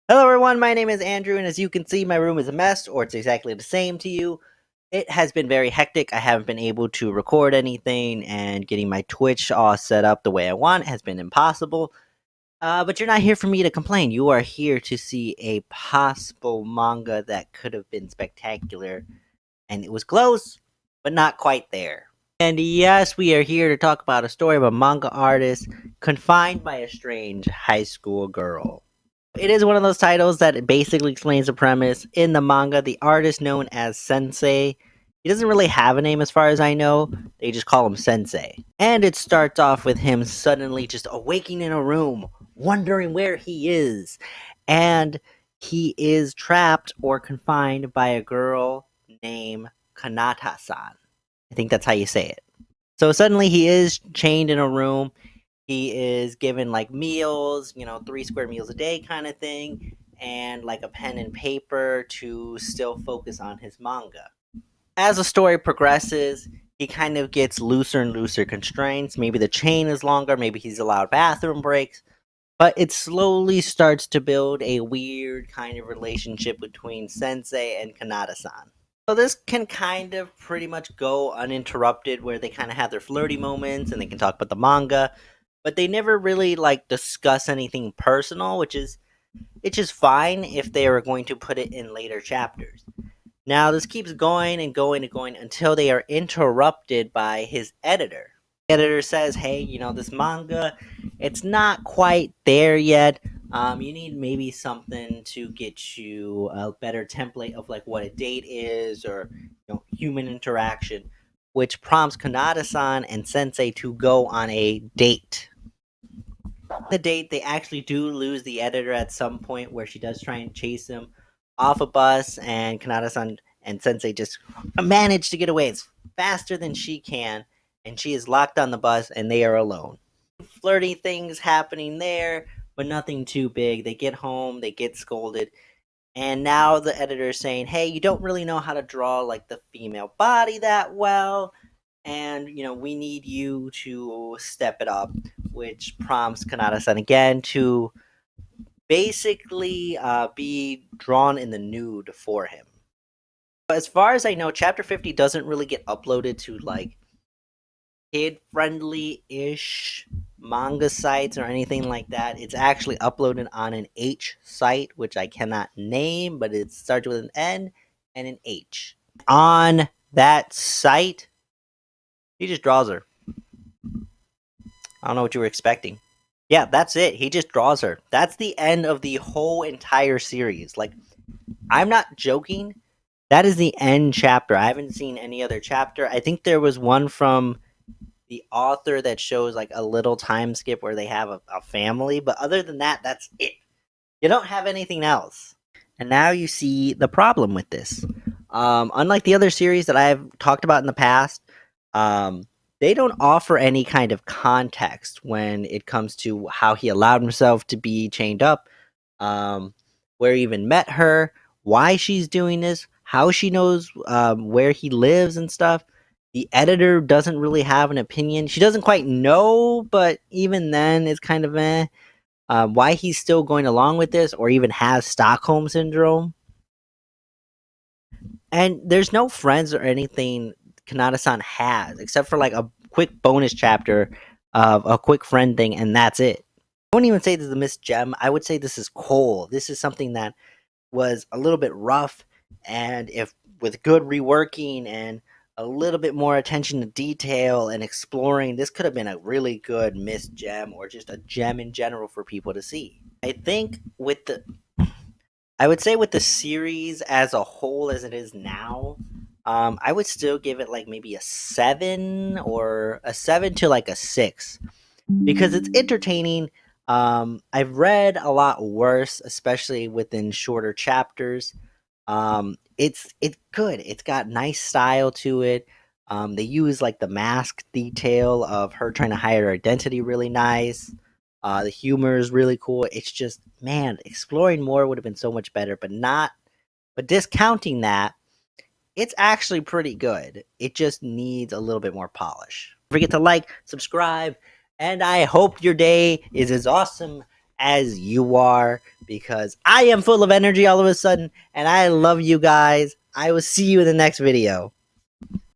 Hello, everyone. My name is Andrew, and as you can see, my room is a mess, or it's exactly the same to you. It has been very hectic. I haven't been able to record anything, and getting my Twitch all set up the way I want has been impossible. But you're not here for me to complain. You are here to see a possible manga that could have been spectacular, and it was close, but not quite there. And yes, we are here to talk about a story of a manga artist confined by a strange high school girl. It is one of those titles that basically explains the premise. In the manga, the artist known as Sensei, he doesn't really have a name as far as I know. They just call him Sensei. And it starts off with him suddenly just awaking in a room, wondering where he is. And he is trapped or confined by a girl named Kanata-san. I think that's how you say it. So suddenly he is chained in a room. He is given like meals, 3 square meals a day kind of thing, and like a pen and paper to still focus on his manga. As the story progresses, he kind of gets looser and looser constraints. Maybe the chain is longer, maybe he's allowed bathroom breaks, but it slowly starts to build a weird kind of relationship between Sensei and Kanata san. So this can kind of pretty much go uninterrupted, where they kind of have their flirty moments and they can talk about the manga, but they never really like discuss anything personal, which is it's just fine if they are going to put it in later chapters. Now this keeps going and going and going until they are interrupted by his editor. The editor says, "Hey, this manga, it's not quite there yet. You need maybe something to get you a better template of like what a date is, or human interaction," which prompts Kanata-san and Sensei to go on a date. The date, they actually do lose the editor at some point, where she does try and chase him off a bus, and Kanata-san and Sensei just manage to get away. It's faster than she can, and she is locked on the bus, and they are alone. Flirty things happening there, but nothing too big. They get home, they get scolded, and now the editor is saying, "Hey, you don't really know how to draw like the female body that well, and we need you to step it up," which prompts Kanata-san again to basically be drawn in the nude for him. But as far as I know, Chapter 50 doesn't really get uploaded to like kid friendly ish manga sites or anything like that. It's actually uploaded on an H site, which I cannot name, but it starts with an N and an H. On that site, he just draws her. I don't know what you were expecting. Yeah, that's it. He just draws her. That's the end of the whole entire series. Like, I'm not joking. That is the end chapter. I haven't seen any other chapter. I think there was one from the author that shows like a little time skip where they have a family, but other than that, that's it. You don't have anything else. And now you see the problem with this. Unlike the other series that I've talked about in the past, um, they don't offer any kind of context when it comes to how he allowed himself to be chained up, where he even met her, why she's doing this, how she knows where he lives and stuff. The editor doesn't really have an opinion. She doesn't quite know, but even then, it's kind of why he's still going along with this, or even has Stockholm syndrome. And there's no friends or anything Kanata-san has, except for like a quick bonus chapter of a quick friend thing, and that's it. I wouldn't even say this is a missed gem. I would say this is coal. This is something that was a little bit rough, and if with good reworking and a little bit more attention to detail and exploring, this could have been a really good missed gem, or just a gem in general for people to see. I would say with the series as a whole as it is now, I would still give it like maybe a 7, or a 7 to like a 6, because it's entertaining. I've read a lot worse, especially within shorter chapters. It's good. It's got nice style to it. They use like the mask detail of her trying to hide her identity really nice. The humor is really cool. It's just, man, exploring more would have been so much better, but not. But discounting that, it's actually pretty good. It just needs a little bit more polish. Don't forget to like, subscribe, and I hope your day is as awesome as you are, because I am full of energy all of a sudden, and I love you guys. I will see you in the next video.